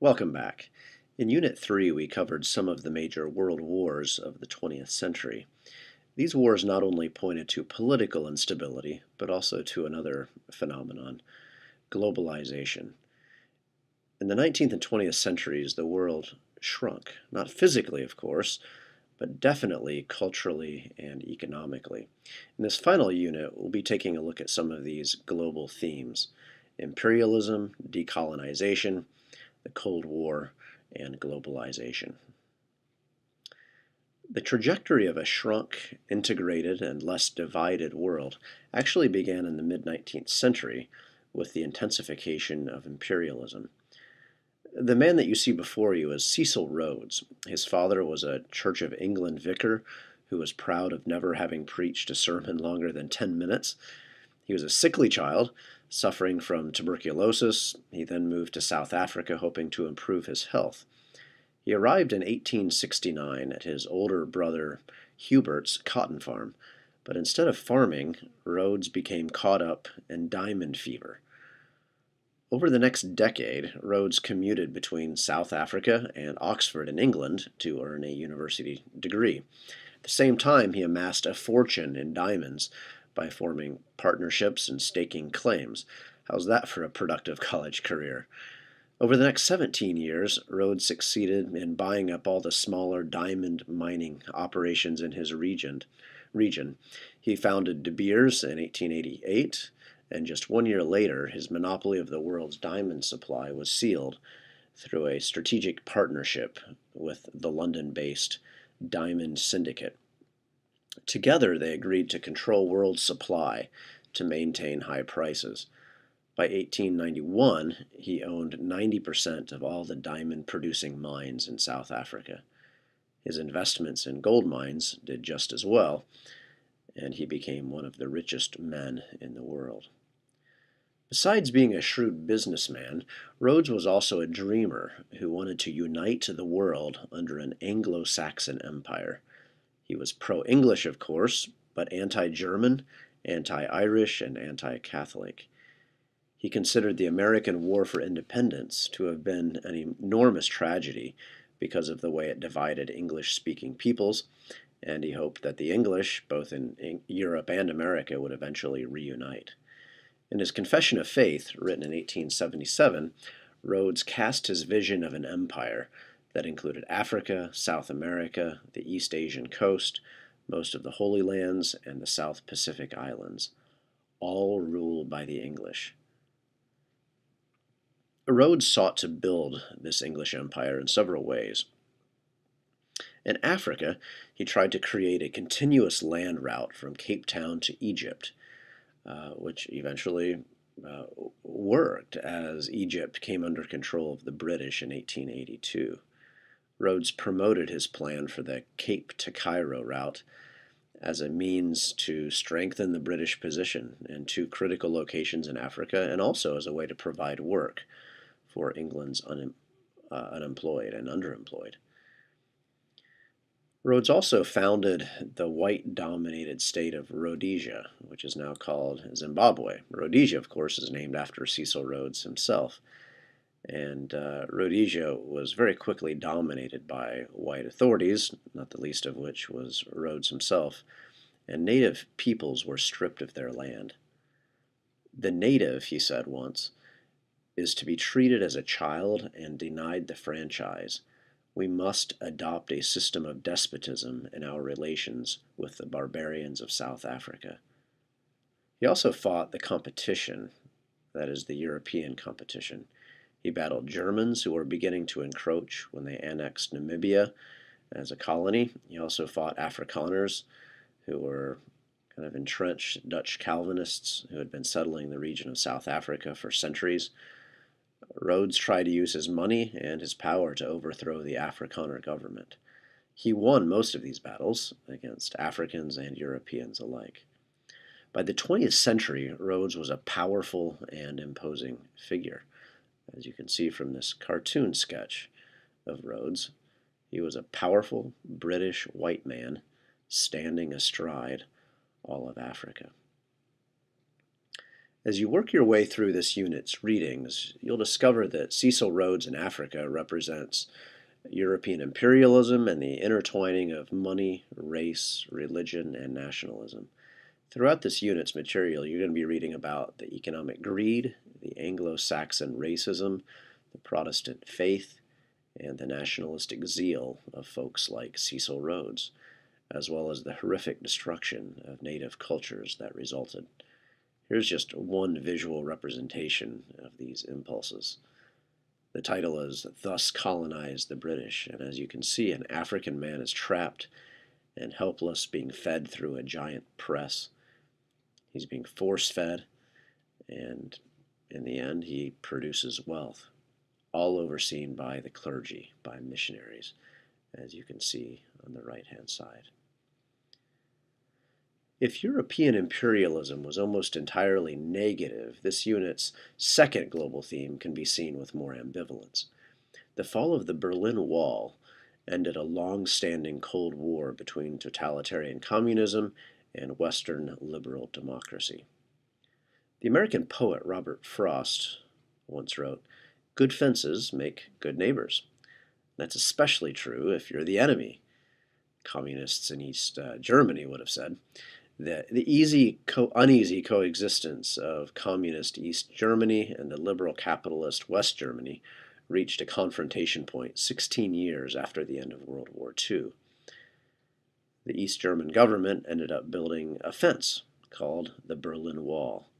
Welcome back. In Unit 3, we covered some of the major world wars of the 20th century. These wars not only pointed to political instability, but also to another phenomenon, globalization. In the 19th and 20th centuries, the world shrunk, not physically, of course, but definitely culturally and economically. In this final unit, we'll be taking a look at some of these global themes: imperialism, decolonization, the Cold War, and globalization. The trajectory of a shrunk, integrated, and less divided world actually began in the mid-19th century with the intensification of imperialism. The man that you see before you is Cecil Rhodes. His father was a Church of England vicar who was proud of never having preached a sermon longer than 10 minutes. He was a sickly child, suffering from tuberculosis. He then moved to South Africa, hoping to improve his health. He arrived in 1869 at his older brother Hubert's cotton farm, but instead of farming, Rhodes became caught up in diamond fever. Over the next decade, Rhodes commuted between South Africa and Oxford in England to earn a university degree. At the same time, he amassed a fortune in diamonds by forming partnerships and staking claims. How's that for a productive college career? Over the next 17 years, Rhodes succeeded in buying up all the smaller diamond mining operations in his region. He founded De Beers in 1888, and just 1 year later, his monopoly of the world's diamond supply was sealed through a strategic partnership with the London-based Diamond Syndicate. Together, they agreed to control world supply to maintain high prices. By 1891, he owned 90% of all the diamond-producing mines in South Africa. His investments in gold mines did just as well, and he became one of the richest men in the world. Besides being a shrewd businessman, Rhodes was also a dreamer who wanted to unite the world under an Anglo-Saxon empire. He was pro-English, of course, but anti-German, anti-Irish, and anti-Catholic. He considered the American War for Independence to have been an enormous tragedy because of the way it divided English-speaking peoples, and he hoped that the English, both in Europe and America, would eventually reunite. In his Confession of Faith, written in 1877, Rhodes cast his vision of an empire that included Africa, South America, the East Asian coast, most of the Holy Lands, and the South Pacific Islands, all ruled by the English. Rhodes sought to build this English empire in several ways. In Africa, he tried to create a continuous land route from Cape Town to Egypt, which eventually worked as Egypt came under control of the British in 1882. Rhodes promoted his plan for the Cape to Cairo route as a means to strengthen the British position in two critical locations in Africa, and also as a way to provide work for England's unemployed and underemployed. Rhodes also founded the white-dominated state of Rhodesia, which is now called Zimbabwe. Rhodesia, of course, is named after Cecil Rhodes himself. And Rhodesia was very quickly dominated by white authorities, not the least of which was Rhodes himself, and native peoples were stripped of their land. The native, he said once, is to be treated as a child and denied the franchise. We must adopt a system of despotism in our relations with the barbarians of South Africa. He also fought the competition, that is, the European competition. He battled Germans who were beginning to encroach when they annexed Namibia as a colony. He also fought Afrikaners, who were kind of entrenched Dutch Calvinists who had been settling the region of South Africa for centuries. Rhodes tried to use his money and his power to overthrow the Afrikaner government. He won most of these battles against Africans and Europeans alike. By the 20th century, Rhodes was a powerful and imposing figure. As you can see from this cartoon sketch of Rhodes, he was a powerful British white man standing astride all of Africa. As you work your way through this unit's readings, you'll discover that Cecil Rhodes in Africa represents European imperialism and the intertwining of money, race, religion, and nationalism. Throughout this unit's material, you're going to be reading about the economic greed, the Anglo-Saxon racism, the Protestant faith, and the nationalistic zeal of folks like Cecil Rhodes, as well as the horrific destruction of native cultures that resulted. Here's just one visual representation of these impulses. The title is Thus Colonized the British, and as you can see, an African man is trapped and helpless, being fed through a giant press. He's being force-fed, and in the end, he produces wealth, all overseen by the clergy, by missionaries, as you can see on the right-hand side. If European imperialism was almost entirely negative, this unit's second global theme can be seen with more ambivalence. The fall of the Berlin Wall ended a long-standing Cold War between totalitarian communism and Western liberal democracy. The American poet Robert Frost once wrote, "Good fences make good neighbors." That's especially true if you're the enemy. Communists in East Germany would have said. The uneasy coexistence of communist East Germany and the liberal capitalist West Germany reached a confrontation point 16 years after the end of World War II. The East German government ended up building a fence called the Berlin Wall.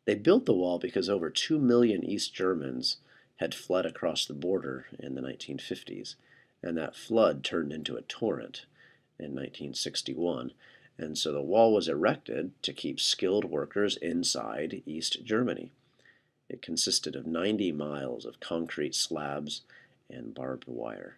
They built the wall because over 2 million East Germans had fled across the border in the 1950s, and that flood turned into a torrent in 1961. And so the wall was erected to keep skilled workers inside East Germany. It consisted of 90 miles of concrete slabs and barbed wire.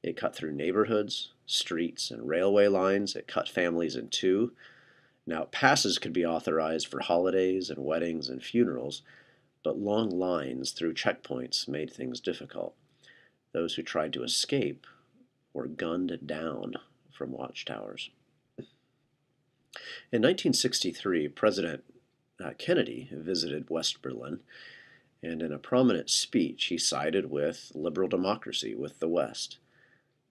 It cut through neighborhoods, streets, and railway lines. It cut families in two. Now, passes could be authorized for holidays and weddings and funerals, but long lines through checkpoints made things difficult. Those who tried to escape were gunned down from watchtowers. In 1963, President Kennedy visited West Berlin, and in a prominent speech, he sided with liberal democracy, with the West.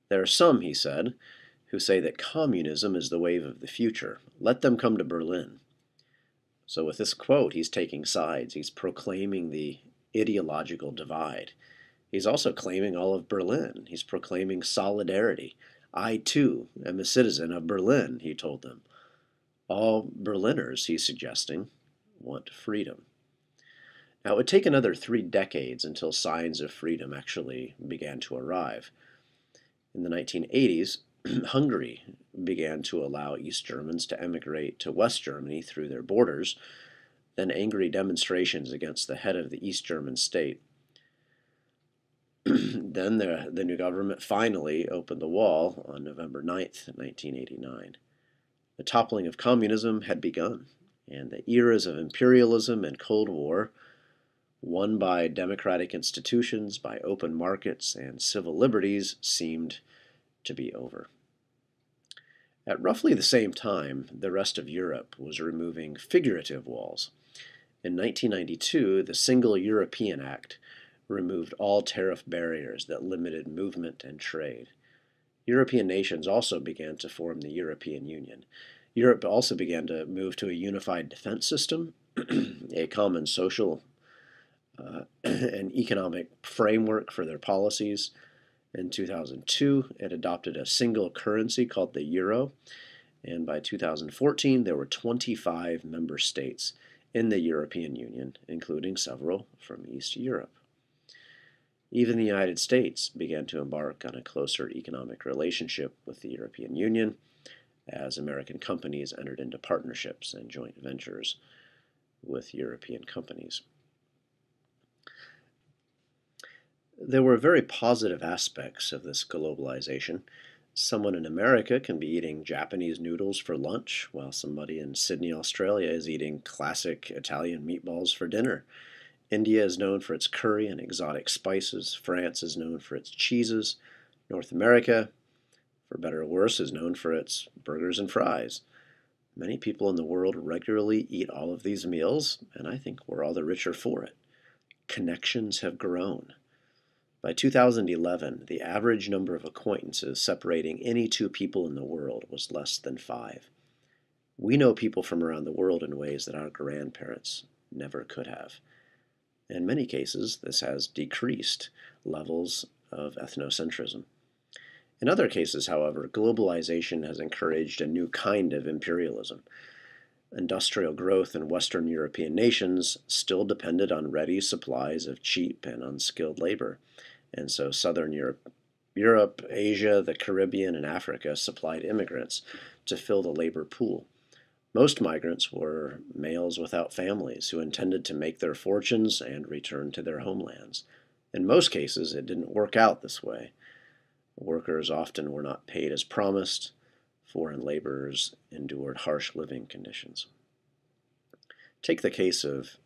There are some, he said, who say that communism is the wave of the future. Let them come to Berlin. So with this quote, he's taking sides. He's proclaiming the ideological divide. He's also claiming all of Berlin. He's proclaiming solidarity. I, too, am a citizen of Berlin, he told them. All Berliners, he's suggesting, want freedom. Now, it would take another 3 decades until signs of freedom actually began to arrive. In the 1980s, Hungary began to allow East Germans to emigrate to West Germany through their borders, then angry demonstrations against the head of the East German state. Then the new government finally opened the wall on November 9th, 1989. The toppling of communism had begun, and the eras of imperialism and Cold War, won by democratic institutions, by open markets, and civil liberties, seemed to be over. At roughly the same time, the rest of Europe was removing figurative walls. In 1992, the Single European Act removed all tariff barriers that limited movement and trade. European nations also began to form the European Union. Europe also began to move to a unified defense system, a common social and economic framework for their policies. In 2002, it adopted a single currency called the euro, and by 2014, there were 25 member states in the European Union, including several from East Europe. Even the United States began to embark on a closer economic relationship with the European Union as American companies entered into partnerships and joint ventures with European companies. There were very positive aspects of this globalization. Someone in America can be eating Japanese noodles for lunch, while somebody in Sydney, Australia is eating classic Italian meatballs for dinner. India is known for its curry and exotic spices. France is known for its cheeses. North America, for better or worse, is known for its burgers and fries. Many people in the world regularly eat all of these meals, and I think we're all the richer for it. Connections have grown. By 2011, the average number of acquaintances separating any two people in the world was less than 5. We know people from around the world in ways that our grandparents never could have. In many cases, this has decreased levels of ethnocentrism. In other cases, however, globalization has encouraged a new kind of imperialism. Industrial growth in Western European nations still depended on ready supplies of cheap and unskilled labor, and so Southern Europe, Asia, the Caribbean, and Africa supplied immigrants to fill the labor pool. Most migrants were males without families who intended to make their fortunes and return to their homelands. In most cases, it didn't work out this way. Workers often were not paid as promised. Foreign laborers endured harsh living conditions. Take the case of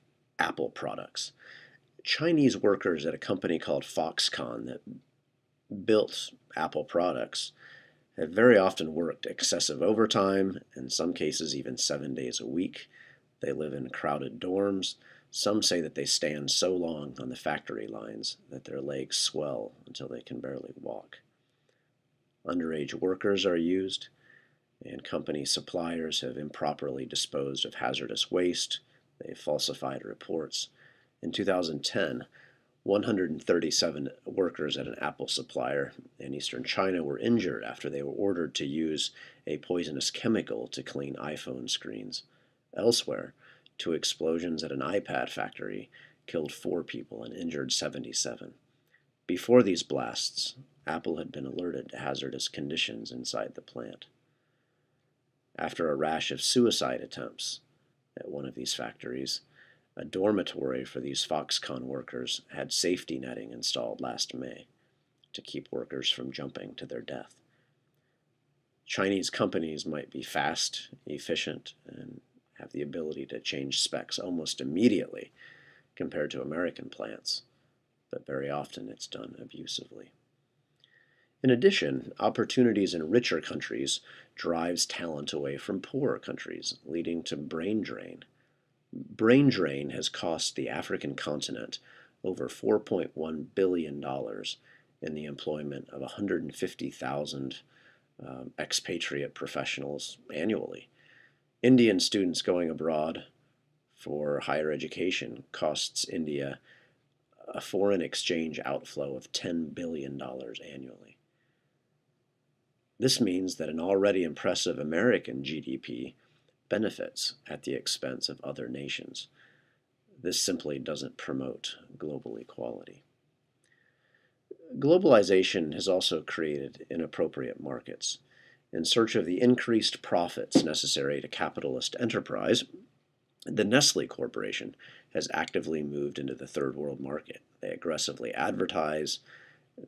Apple products. Chinese workers at a company called Foxconn that built Apple products have very often worked excessive overtime, in some cases even 7 days a week. They live in crowded dorms. Some say that they stand so long on the factory lines that their legs swell until they can barely walk. Underage workers are used, and company suppliers have improperly disposed of hazardous waste. They've falsified reports. In 2010, 137 workers at an Apple supplier in eastern China were injured after they were ordered to use a poisonous chemical to clean iPhone screens. Elsewhere, 2 explosions at an iPad factory killed 4 people and injured 77. Before these blasts, Apple had been alerted to hazardous conditions inside the plant. After a rash of suicide attempts at one of these factories, a dormitory for these Foxconn workers had safety netting installed last May to keep workers from jumping to their death. Chinese companies might be fast, efficient, and have the ability to change specs almost immediately compared to American plants, but very often it's done abusively. In addition, opportunities in richer countries drives talent away from poorer countries, leading to brain drain. Brain drain has cost the African continent over $4.1 billion in the employment of 150,000 expatriate professionals annually. Indian students going abroad for higher education costs India a foreign exchange outflow of $10 billion annually. This means that an already impressive American GDP benefits at the expense of other nations. This simply doesn't promote global equality. Globalization has also created inappropriate markets. In search of the increased profits necessary to capitalist enterprise, the Nestle Corporation has actively moved into the third world market. They aggressively advertise,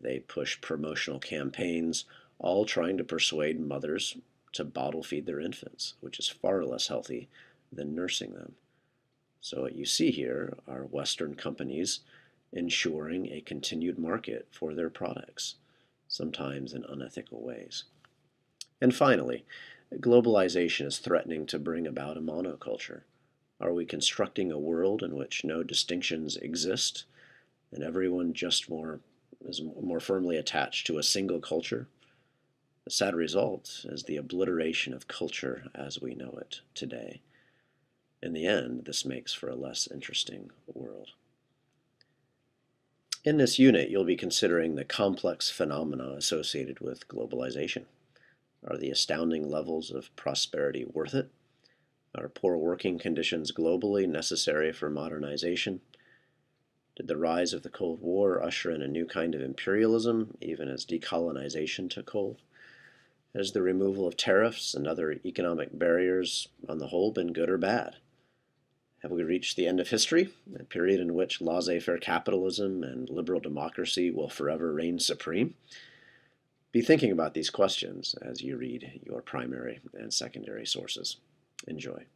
they push promotional campaigns, all trying to persuade mothers to bottle feed their infants, which is far less healthy than nursing them. So what you see here are Western companies ensuring a continued market for their products, sometimes in unethical ways. And finally, globalization is threatening to bring about a monoculture. Are we constructing a world in which no distinctions exist and everyone is more firmly attached to a single culture? The sad result is the obliteration of culture as we know it today. In the end, this makes for a less interesting world. In this unit, you'll be considering the complex phenomena associated with globalization. Are the astounding levels of prosperity worth it? Are poor working conditions globally necessary for modernization? Did the rise of the Cold War usher in a new kind of imperialism, even as decolonization took hold? Has the removal of tariffs and other economic barriers, on the whole, been good or bad? Have we reached the end of history, a period in which laissez-faire capitalism and liberal democracy will forever reign supreme? Be thinking about these questions as you read your primary and secondary sources. Enjoy.